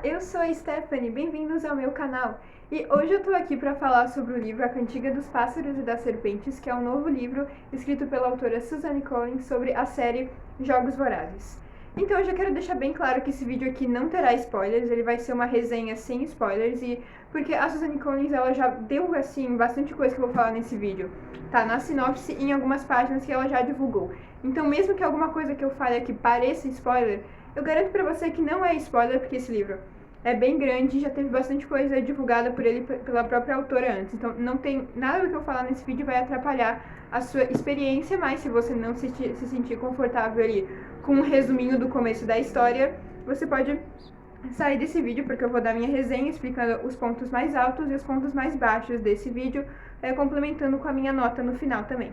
Olá, eu sou a Stephanie, bem-vindos ao meu canal. E hoje eu tô aqui para falar sobre o livro A Cantiga dos Pássaros e das Serpentes, que é um novo livro escrito pela autora Suzanne Collins sobre a série Jogos Vorazes. Então eu já quero deixar bem claro que esse vídeo aqui não terá spoilers, ele vai ser uma resenha sem spoilers, e porque a Suzanne Collins ela já deu assim bastante coisa que eu vou falar nesse vídeo. Tá na sinopse e em algumas páginas que ela já divulgou. Então mesmo que alguma coisa que eu fale aqui pareça spoiler, eu garanto pra você que não é spoiler, porque esse livro é bem grande e já teve bastante coisa divulgada por ele, pela própria autora antes. Então não tem nada do que eu falar nesse vídeo vai atrapalhar a sua experiência, mas se você não se sentir confortável ali com um resuminho do começo da história, você pode sair desse vídeo, porque eu vou dar minha resenha explicando os pontos mais altos e os pontos mais baixos desse vídeo, complementando com a minha nota no final também.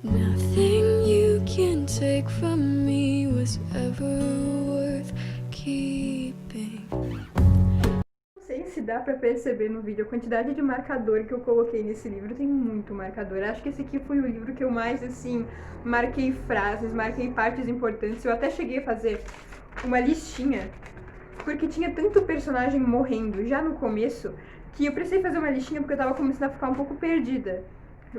Nothing you can take from me was ever worth keeping. Não sei se dá pra perceber no vídeo a quantidade de marcador que eu coloquei nesse livro. Tem muito marcador. Acho que esse aqui foi o livro que eu mais, assim, marquei frases, marquei partes importantes. Eu até cheguei a fazer uma listinha, porque tinha tanto personagem morrendo já no começo, que eu precisei fazer uma listinha porque eu tava começando a ficar um pouco perdida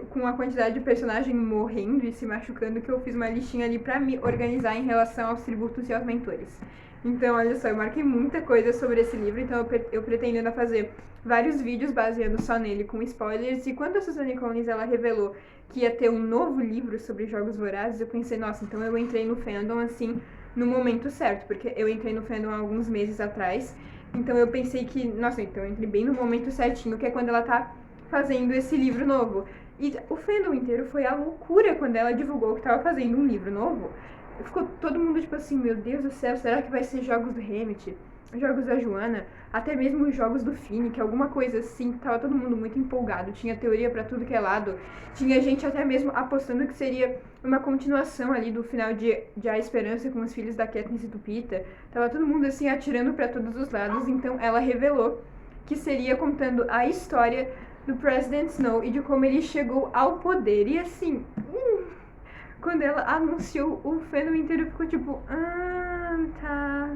com a quantidade de personagem morrendo e se machucando, que eu fiz uma listinha ali pra me organizar em relação aos tributos e aos mentores. Então, olha só, eu marquei muita coisa sobre esse livro, então eu pretendo ainda fazer vários vídeos baseando só nele com spoilers. E quando a Suzanne Collins ela revelou que ia ter um novo livro sobre Jogos Vorazes, eu pensei, nossa, então eu entrei no fandom assim no momento certo, porque eu entrei no fandom há alguns meses atrás. Então eu pensei que, nossa, então eu entrei bem no momento certinho, que é quando ela tá fazendo esse livro novo. E o fandom inteiro foi a loucura quando ela divulgou que tava fazendo um livro novo. Ficou todo mundo tipo assim, meu Deus do céu, será que vai ser jogos do Hammett, jogos da Joanna, até mesmo os jogos do Finnick, alguma coisa assim. Tava todo mundo muito empolgado, tinha teoria pra tudo que é lado, tinha gente até mesmo apostando que seria uma continuação ali do final de A Esperança com os filhos da Katniss e do Peeta. Tava todo mundo assim atirando pra todos os lados, então ela revelou que seria contando a história do President Snow e de como ele chegou ao poder. E assim, quando ela anunciou, o fandom inteiro ficou tipo, tá,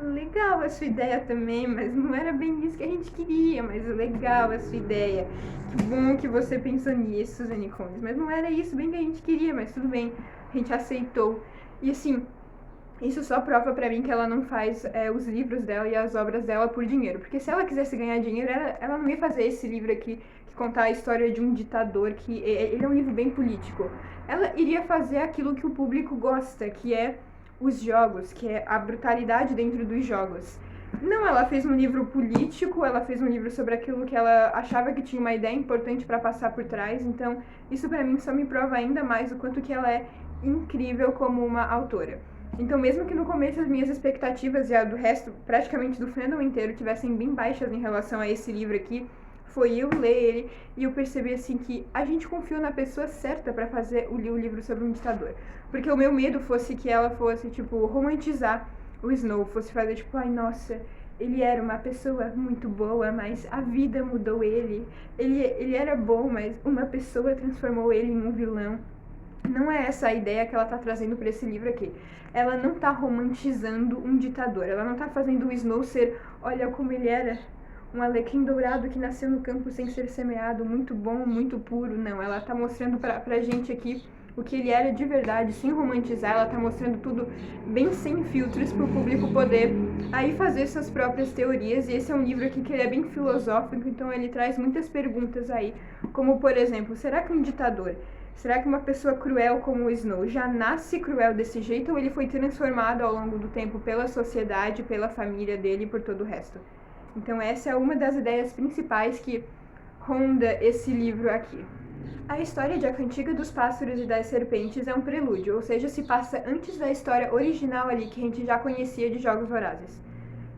legal a sua ideia também, mas não era bem isso que a gente queria, mas legal a sua ideia. Que bom que você pensou nisso, Suzanne Collins, mas não era isso bem que a gente queria, mas tudo bem, a gente aceitou. E assim, isso só prova pra mim que ela não faz os livros dela e as obras dela por dinheiro. Porque se ela quisesse ganhar dinheiro, ela não ia fazer esse livro aqui, que contar a história de um ditador, que ele é um livro bem político. Ela iria fazer aquilo que o público gosta, que é os jogos, que é a brutalidade dentro dos jogos. Não, ela fez um livro político, ela fez um livro sobre aquilo que ela achava que tinha uma ideia importante pra passar por trás. Então, isso pra mim só me prova ainda mais o quanto que ela é incrível como uma autora. Então, mesmo que no começo as minhas expectativas e a do resto, praticamente do fandom inteiro, tivessem bem baixas em relação a esse livro aqui, foi eu ler ele e eu percebi assim que a gente confiou na pessoa certa para fazer o livro sobre um ditador. Porque o meu medo fosse que ela fosse, tipo, romantizar o Snow, fosse fazer tipo, ai nossa, ele era uma pessoa muito boa, mas a vida mudou ele. Ele era bom, mas uma pessoa transformou ele em um vilão. Não é essa a ideia que ela tá trazendo para esse livro aqui. Ela não tá romantizando um ditador. Ela não tá fazendo o Snow ser, olha como ele era, um alecrim dourado que nasceu no campo sem ser semeado, muito bom, muito puro. Não, ela tá mostrando pra gente aqui o que ele era de verdade, sem romantizar. Ela tá mostrando tudo bem sem filtros pro público poder aí fazer suas próprias teorias. E esse é um livro aqui que ele é bem filosófico, então ele traz muitas perguntas aí, como por exemplo, será que um ditador, será que uma pessoa cruel como o Snow já nasce cruel desse jeito, ou ele foi transformado ao longo do tempo pela sociedade, pela família dele e por todo o resto? Então essa é uma das ideias principais que ronda esse livro aqui. A história de A Cantiga dos Pássaros e das Serpentes é um prelúdio, ou seja, se passa antes da história original ali que a gente já conhecia de Jogos Vorazes.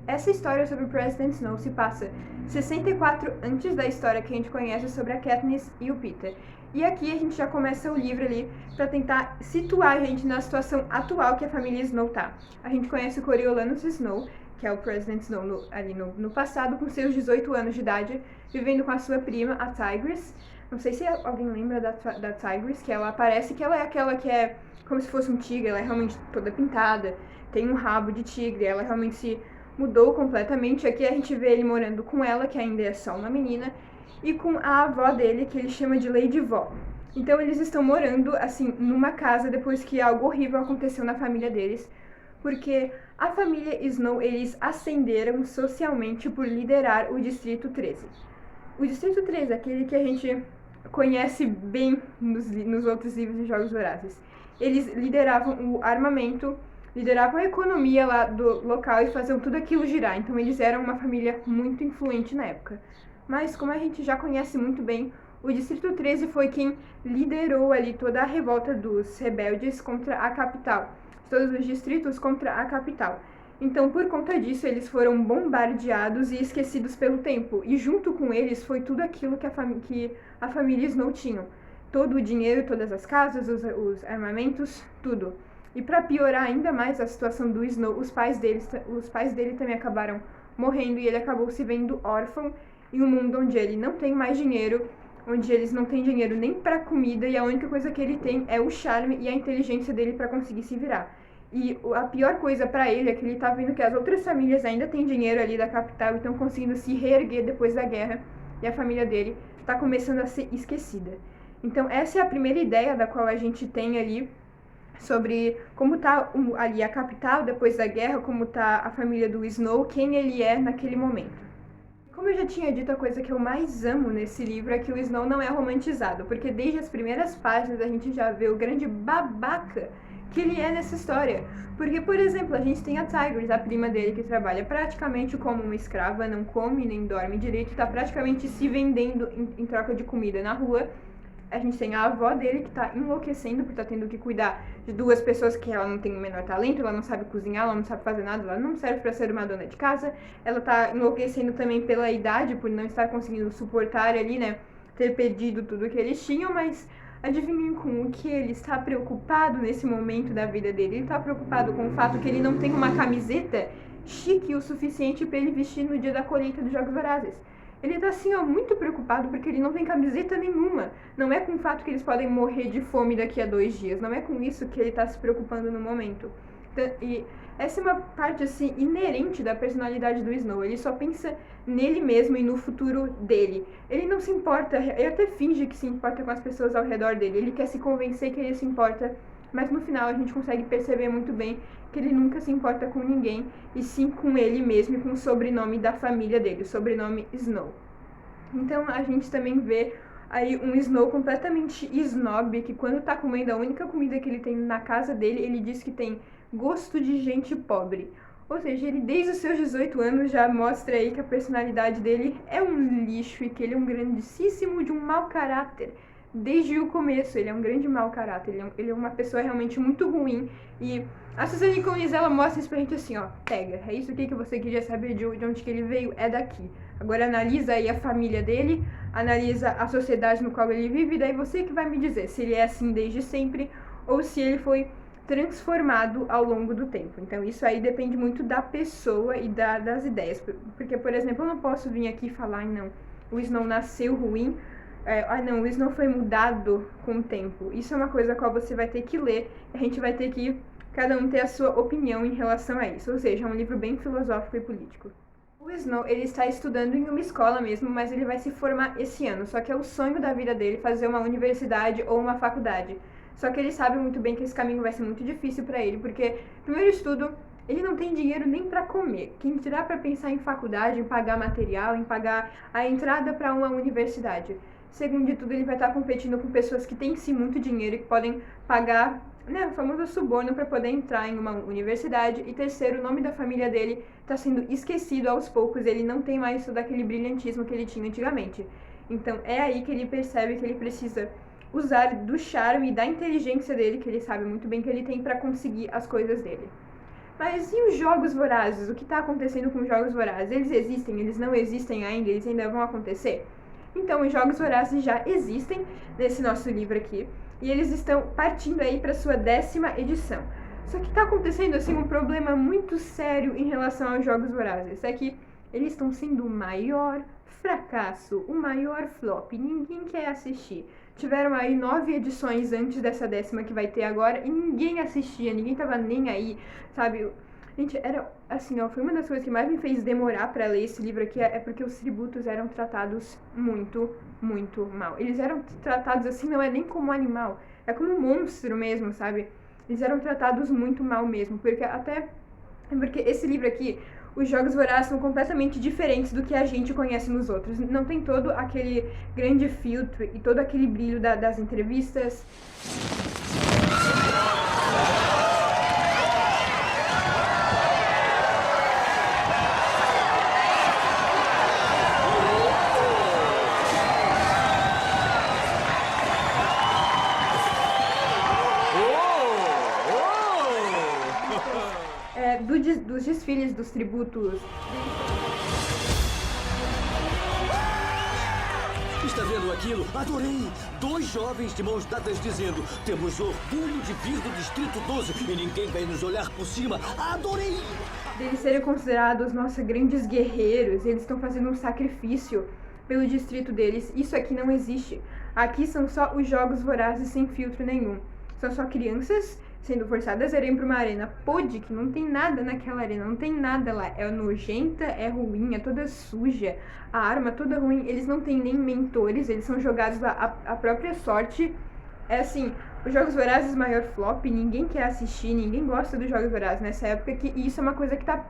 Essa história sobre o President Snow se passa 64 antes da história que a gente conhece sobre a Katniss e o Peeta. E aqui a gente já começa o livro ali para tentar situar a gente na situação atual que a família Snow tá. A gente conhece o Coriolanus Snow, que é o President Snow ali no passado, com seus 18 anos de idade, vivendo com a sua prima, a Tigris. Não sei se alguém lembra da Tigris, que ela parece que ela é aquela que é como se fosse um tigre, ela é realmente toda pintada, tem um rabo de tigre, ela é realmente mudou completamente. Aqui a gente vê ele morando com ela, que ainda é só uma menina, e com a avó dele, que ele chama de Lady Vó. Então eles estão morando, assim, numa casa depois que algo horrível aconteceu na família deles, porque a família Snow, eles ascenderam socialmente por liderar o Distrito 13. O Distrito 13 é aquele que a gente conhece bem nos outros livros de Jogos Vorazes. Eles lideravam o armamento, lideravam a economia lá do local e faziam tudo aquilo girar. Então eles eram uma família muito influente na época. Mas como a gente já conhece muito bem, o Distrito 13 foi quem liderou ali toda a revolta dos rebeldes contra a capital. Todos os distritos contra a capital. Então, por conta disso, eles foram bombardeados e esquecidos pelo tempo. E junto com eles foi tudo aquilo que a família Snow tinha. Todo o dinheiro, todas as casas, os armamentos, tudo. E para piorar ainda mais a situação do Snow, os pais dele também acabaram morrendo e ele acabou se vendo órfão em um mundo onde ele não tem mais dinheiro, onde eles não têm dinheiro nem para comida e a única coisa que ele tem é o charme e a inteligência dele para conseguir se virar. E a pior coisa para ele é que ele tá vendo que as outras famílias ainda têm dinheiro ali da capital e estão conseguindo se reerguer depois da guerra e a família dele está começando a ser esquecida. Então essa é a primeira ideia da qual a gente tem ali sobre como tá ali a capital depois da guerra, como tá a família do Snow, quem ele é naquele momento. Como eu já tinha dito, a coisa que eu mais amo nesse livro é que o Snow não é romantizado, porque desde as primeiras páginas a gente já vê o grande babaca que ele é nessa história. Porque, por exemplo, a gente tem a Tigris, a prima dele, que trabalha praticamente como uma escrava, não come nem dorme direito, tá praticamente se vendendo em troca de comida na rua. A gente tem a avó dele, que tá enlouquecendo por estar tendo que cuidar de duas pessoas que ela não tem o menor talento, ela não sabe cozinhar, ela não sabe fazer nada, ela não serve para ser uma dona de casa. Ela tá enlouquecendo também pela idade, por não estar conseguindo suportar ali, né, ter perdido tudo que eles tinham, mas adivinhem com o que ele está preocupado nesse momento da vida dele? Ele está preocupado com o fato que ele não tem uma camiseta chique o suficiente para ele vestir no dia da colheita dos Jogos Vorazes. Ele tá assim, ó, muito preocupado porque ele não tem camiseta nenhuma. Não é com o fato que eles podem morrer de fome daqui a 2 dias. Não é com isso que ele tá se preocupando no momento. E essa é uma parte, assim, inerente da personalidade do Snow. Ele só pensa nele mesmo e no futuro dele. Ele não se importa, ele até finge que se importa com as pessoas ao redor dele. Ele quer se convencer que ele se importa, mas no final a gente consegue perceber muito bem que ele nunca se importa com ninguém, e sim com ele mesmo e com o sobrenome da família dele, o sobrenome Snow. Então a gente também vê aí um Snow completamente snob, que quando tá comendo a única comida que ele tem na casa dele, ele diz que tem gosto de gente pobre. Ou seja, ele desde os seus 18 anos já mostra aí que a personalidade dele é um lixo e que ele é um grandíssimo de um mau caráter. Desde o começo, ele é um grande mau caráter, ele é uma pessoa realmente muito ruim. E a Suzanne Collins, ela mostra isso pra gente assim, ó, pega, é isso aqui que você queria saber de onde que ele veio, é daqui. Agora analisa aí a família dele, analisa a sociedade no qual ele vive, e daí você que vai me dizer se ele é assim desde sempre ou se ele foi transformado ao longo do tempo. Então isso aí depende muito da pessoa e das ideias. Porque, por exemplo, eu não posso vir aqui e falar, não, o Snow nasceu ruim, não, o Snow foi mudado com o tempo. Isso é uma coisa a qual você vai ter que ler, a gente vai ter que cada um ter a sua opinião em relação a isso. Ou seja, é um livro bem filosófico e político. O Snow, ele está estudando em uma escola mesmo, mas ele vai se formar esse ano. Só que é o sonho da vida dele fazer uma universidade ou uma faculdade. Só que ele sabe muito bem que esse caminho vai ser muito difícil para ele, porque, primeiro de tudo, ele não tem dinheiro nem para comer. Quem dirá para pensar em faculdade, em pagar material, em pagar a entrada para uma universidade? Segundo de tudo, ele vai estar competindo com pessoas que têm sim muito dinheiro e que podem pagar, né, o famoso suborno para poder entrar em uma universidade. E terceiro, o nome da família dele está sendo esquecido aos poucos. Ele não tem mais todo aquele brilhantismo que ele tinha antigamente. Então é aí que ele percebe que ele precisa usar do charme e da inteligência dele, que ele sabe muito bem que ele tem, para conseguir as coisas dele. Mas e os Jogos Vorazes? O que está acontecendo com os Jogos Vorazes? Eles existem? Eles não existem ainda? Eles ainda vão acontecer? Então, os Jogos Vorazes já existem nesse nosso livro aqui, e eles estão partindo aí para sua 10ª edição. Só que está acontecendo assim um problema muito sério em relação aos Jogos Vorazes, é que eles estão sendo o maior fracasso, o maior flop, ninguém quer assistir. Tiveram aí 9 edições antes dessa 10ª que vai ter agora e ninguém assistia, ninguém tava nem aí, sabe? Gente, era assim, ó, foi uma das coisas que mais me fez demorar pra ler esse livro aqui, é porque os tributos eram tratados muito, muito mal. Eles eram tratados assim, não é nem como animal, é como um monstro mesmo, sabe? Eles eram tratados muito mal mesmo, porque esse livro aqui, os Jogos Vorazes são completamente diferentes do que a gente conhece nos outros. Não tem todo aquele grande filtro e todo aquele brilho das entrevistas. Dos desfiles, dos tributos. Está vendo aquilo? Adorei! 2 jovens de mãos dadas dizendo: temos orgulho de vir do Distrito 12 e ninguém vai nos olhar por cima. Adorei! Deles serem considerados, nossa, grandes guerreiros. Eles estão fazendo um sacrifício pelo distrito deles. Isso aqui não existe. Aqui são só os Jogos Vorazes sem filtro nenhum. São só crianças sendo forçadas a irem para uma arena podre, que não tem nada naquela arena, não tem nada lá. É nojenta, é ruim, é toda suja, a arma toda ruim. Eles não têm nem mentores, eles são jogados lá à própria sorte. É assim, os Jogos Vorazes maior flop, ninguém quer assistir, ninguém gosta dos Jogos Vorazes nessa época, e isso é uma coisa que tá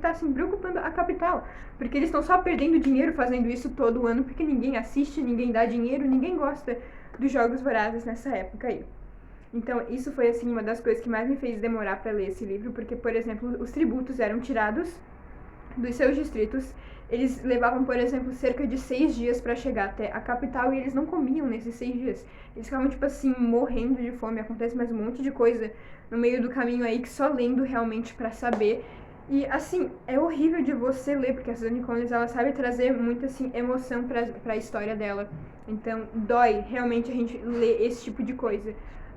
assim, preocupando a capital, porque eles estão só perdendo dinheiro fazendo isso todo ano, porque ninguém assiste, ninguém dá dinheiro, ninguém gosta dos Jogos Vorazes nessa época aí. Então, isso foi, assim, uma das coisas que mais me fez demorar para ler esse livro, porque, por exemplo, os tributos eram tirados dos seus distritos. Eles levavam, por exemplo, cerca de 6 dias para chegar até a capital e eles não comiam nesses 6 dias. Eles ficavam, tipo assim, morrendo de fome. Acontece mais um monte de coisa no meio do caminho aí que só lendo realmente para saber. E, assim, é horrível de você ler, porque a Suzanne Collins, ela sabe trazer muita, assim, emoção para a história dela. Então, dói realmente a gente ler esse tipo de coisa.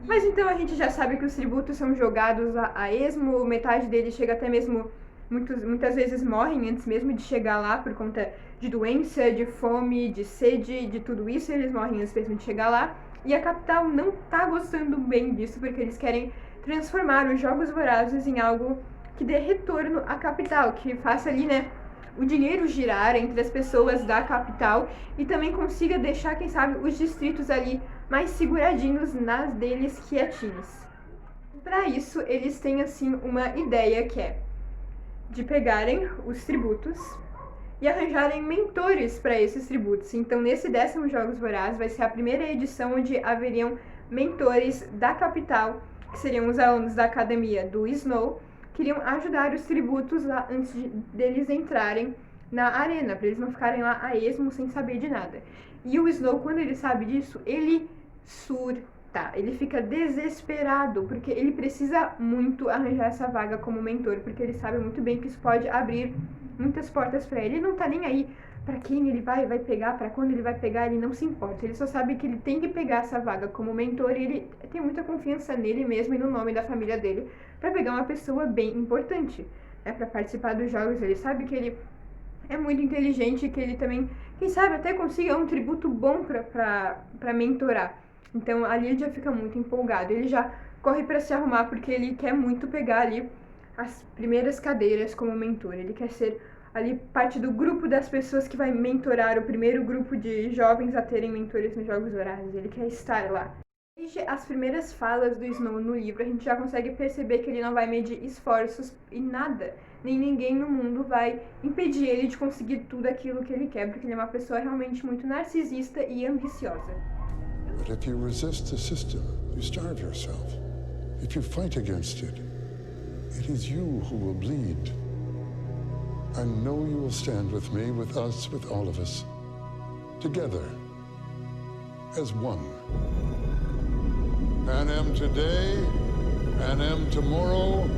Mas então a gente já sabe que os tributos são jogados a esmo, metade deles chega até mesmo, muitas vezes morrem antes mesmo de chegar lá por conta de doença, de fome, de sede, de tudo isso, eles morrem antes mesmo de chegar lá. E a capital não tá gostando bem disso, porque eles querem transformar os Jogos Vorazes em algo que dê retorno à capital, que faça ali, né, o dinheiro girar entre as pessoas da capital e também consiga deixar, quem sabe, os distritos ali mais seguradinhos nas deles, quietinhos. Para isso, eles têm, assim, uma ideia que é de pegarem os tributos e arranjarem mentores para esses tributos. Então, nesse 10º Jogos Vorazes, vai ser a primeira edição onde haveriam mentores da capital, que seriam os alunos da academia do Snow, que iriam ajudar os tributos lá antes deles entrarem na arena, para eles não ficarem lá a esmo sem saber de nada. E o Snow, quando ele sabe disso, ele surta, ele fica desesperado, porque ele precisa muito arranjar essa vaga como mentor, porque ele sabe muito bem que isso pode abrir muitas portas para ele. Ele não tá nem aí para quem ele vai pegar, para quando ele vai pegar, ele não se importa. Ele só sabe que ele tem que pegar essa vaga como mentor e ele tem muita confiança nele mesmo e no nome da família dele para pegar uma pessoa bem importante, né, para participar dos jogos. Ele sabe que ele é muito inteligente, que ele também, quem sabe, até consiga um tributo bom para mentorar. Então ali ele já fica muito empolgado, ele já corre para se arrumar porque ele quer muito pegar ali as primeiras cadeiras como mentor. Ele quer ser ali parte do grupo das pessoas que vai mentorar o primeiro grupo de jovens a terem mentores nos Jogos Vorazes. Ele quer estar lá. Desde as primeiras falas do Snow no livro, a gente já consegue perceber que ele não vai medir esforços e nada, nem ninguém no mundo vai impedir ele de conseguir tudo aquilo que ele quer, porque ele é uma pessoa realmente muito narcisista e ambiciosa. But if you resist the system, you starve yourself. If you fight against it, it is you who will bleed. I know you will stand with me, with us, with all of us. Together, as one. Panem today, Panem tomorrow,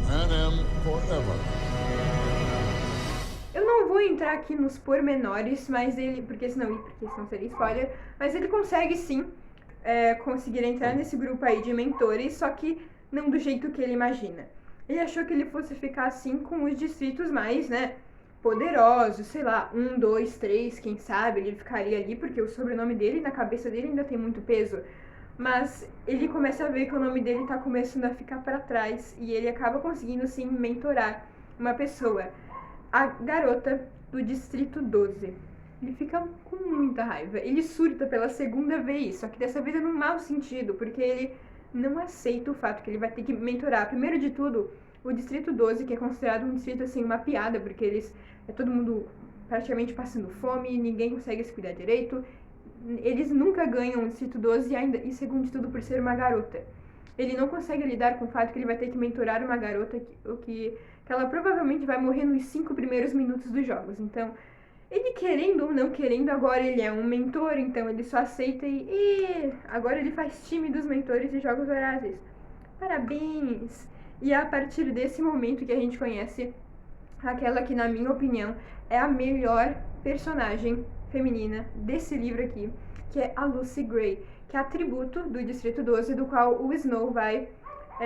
Panem forever. Eu não vou entrar aqui nos pormenores, mas porque senão seria spoiler, mas ele consegue sim conseguir entrar nesse grupo aí de mentores, só que não do jeito que ele imagina. Ele achou que ele fosse ficar assim com os distritos mais, né, poderosos, sei lá, 1, 2, 3, quem sabe, ele ficaria ali, porque o sobrenome dele na cabeça dele ainda tem muito peso. mas ele começa a ver que o nome dele tá começando a ficar para trás e ele acaba conseguindo, sim, mentorar uma pessoa, a garota do Distrito 12. Ele fica com muita raiva, ele surta pela segunda vez, só que dessa vez é num mau sentido, porque ele não aceita o fato que ele vai ter que mentorar, primeiro de tudo, o Distrito 12, que é considerado um distrito, assim, uma piada, porque é todo mundo praticamente passando fome, ninguém consegue se cuidar direito, eles nunca ganham o Distrito 12 e segundo de tudo, por ser uma garota. Ele não consegue lidar com o fato que ele vai ter que mentorar uma garota que ela provavelmente vai morrer nos 5 primeiros minutos dos jogos. Então, ele querendo ou não querendo, agora ele é um mentor, então ele só aceita e agora ele faz time dos mentores de Jogos Vorazes. Parabéns! E é a partir desse momento que a gente conhece aquela que, na minha opinião, é a melhor personagem feminina desse livro aqui, que é a Lucy Gray, que é atributo do Distrito 12, do qual o Snow vai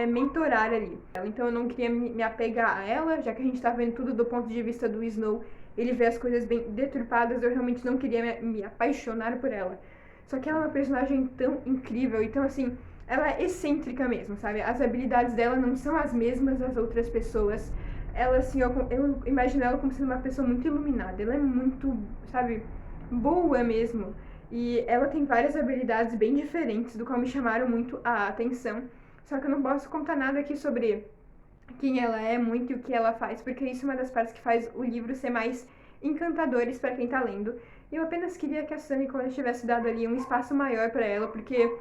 mentorar ali. Então eu não queria me apegar a ela, já que a gente tá vendo tudo do ponto de vista do Snow, ele vê as coisas bem deturpadas, eu realmente não queria me apaixonar por ela. Só que ela é uma personagem tão incrível, então assim, ela é excêntrica mesmo, sabe? As habilidades dela não são as mesmas das outras pessoas. Ela, assim, eu imagino ela como sendo uma pessoa muito iluminada, ela é muito, sabe, boa mesmo. E ela tem várias habilidades bem diferentes, do qual me chamaram muito a atenção. Só que eu não posso contar nada aqui sobre quem ela é muito e o que ela faz, porque isso é uma das partes que faz o livro ser mais encantadores para quem tá lendo. Eu apenas queria que a Sunny Cone tivesse dado ali um espaço maior para ela, porque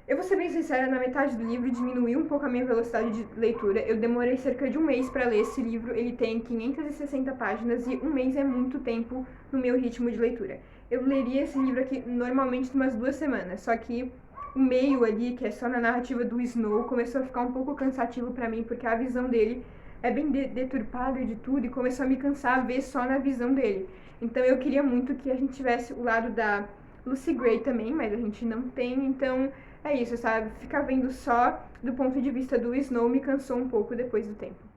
eu vou ser bem sincera, na metade do livro diminuiu um pouco a minha velocidade de leitura. Eu demorei cerca de um mês para ler esse livro, ele tem 560 páginas e um mês é muito tempo no meu ritmo de leitura. Eu leria esse livro aqui normalmente em umas 2 semanas, só que o meio ali, que é só na narrativa do Snow, começou a ficar um pouco cansativo pra mim, porque a visão dele é bem deturpada de tudo e começou a me cansar a ver só na visão dele. Então eu queria muito que a gente tivesse o lado da Lucy Gray também, mas a gente não tem, então é isso, sabe? Ficar vendo só do ponto de vista do Snow me cansou um pouco depois do tempo.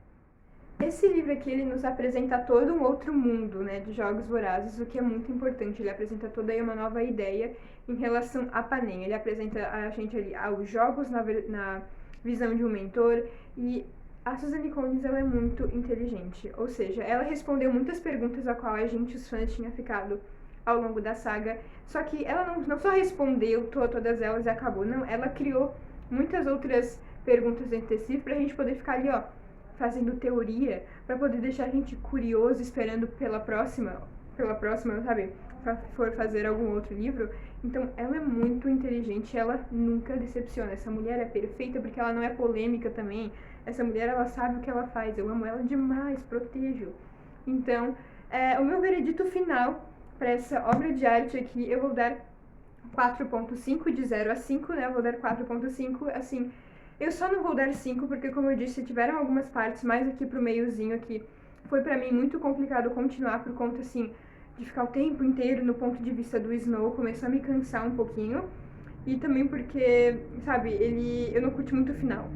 Esse livro aqui, ele nos apresenta todo um outro mundo, né, de Jogos Vorazes, o que é muito importante. Ele apresenta toda aí uma nova ideia em relação a Panem. Ele apresenta a gente ali aos jogos na visão de um mentor, e a Suzanne Collins, ela é muito inteligente, ou seja, ela respondeu muitas perguntas a qual a gente, os fãs, tinha ficado ao longo da saga, só que ela não só respondeu todas elas e acabou, não, ela criou muitas outras perguntas dentro desse livro pra gente poder ficar ali, ó, fazendo teoria, pra poder deixar a gente curioso, esperando pela próxima, sabe, pra for fazer algum outro livro. Então, ela é muito inteligente, ela nunca decepciona. Essa mulher é perfeita porque ela não é polêmica também. Essa mulher, ela sabe o que ela faz. Eu amo ela demais, protejo. Então, o meu veredito final para essa obra de arte aqui, eu vou dar 4.5 de 0 a 5, né? Eu vou dar 4.5, assim. Eu só não vou dar 5 porque, como eu disse, tiveram algumas partes mais aqui pro meiozinho aqui. Foi pra mim muito complicado continuar por conta, assim, de ficar o tempo inteiro no ponto de vista do Snow. Começou a me cansar um pouquinho. E também porque, sabe, eu não curti muito o final.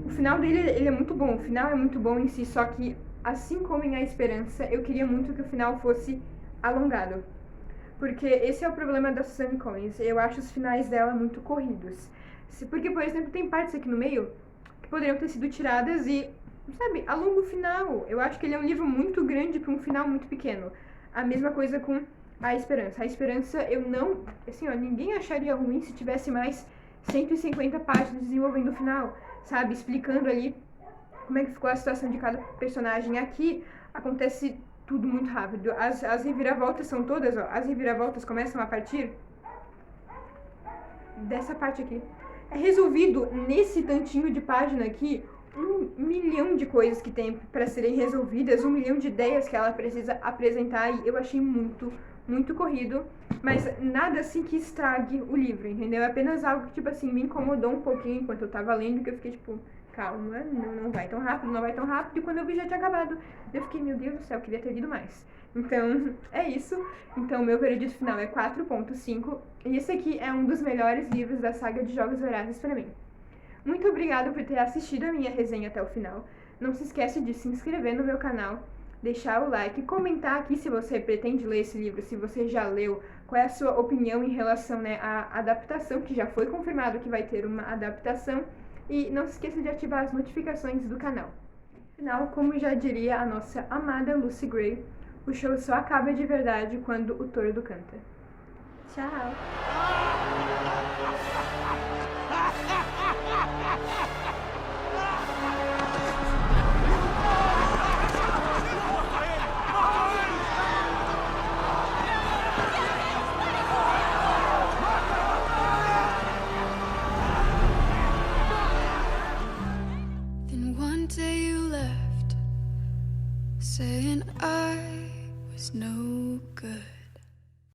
O final dele, ele é muito bom. O final é muito bom em si, só que, assim como em A Esperança, eu queria muito que o final fosse alongado. Porque esse é o problema da Suzanne Collins. Eu acho os finais dela muito corridos. Porque, por exemplo, tem partes aqui no meio que poderiam ter sido tiradas e, sabe, alonga o final. Eu acho que ele é um livro muito grande para um final muito pequeno. A mesma coisa com A Esperança. A Esperança, eu não... Assim, ó, ninguém acharia ruim se tivesse mais 150 páginas desenvolvendo o final, sabe? Explicando ali como é que ficou a situação de cada personagem. Aqui acontece tudo muito rápido. As reviravoltas são todas, ó. As reviravoltas começam a partir dessa parte aqui. É resolvido nesse tantinho de página aqui 1 milhão de coisas que tem para serem resolvidas, 1 milhão de ideias que ela precisa apresentar, e eu achei muito, muito corrido, mas nada assim que estrague o livro, entendeu? É apenas algo que, tipo assim, me incomodou um pouquinho enquanto eu tava lendo, que eu fiquei tipo, calma, não vai tão rápido, não vai tão rápido, e quando eu vi já tinha acabado. Eu fiquei, meu Deus do céu, eu queria ter lido mais. Então, é isso. Então, meu veredito final é 4.5, e esse aqui é um dos melhores livros da saga de Jogos Vorazes pra mim. Muito obrigada por ter assistido a minha resenha até o final. Não se esquece de se inscrever no meu canal, deixar o like, comentar aqui se você pretende ler esse livro, se você já leu, qual é a sua opinião em relação, né, à adaptação, que já foi confirmado que vai ter uma adaptação, e não se esqueça de ativar as notificações do canal. Afinal, como já diria a nossa amada Lucy Gray, o show só acaba de verdade quando o tordo canta. Tchau! Then one day you left, saying I was no good.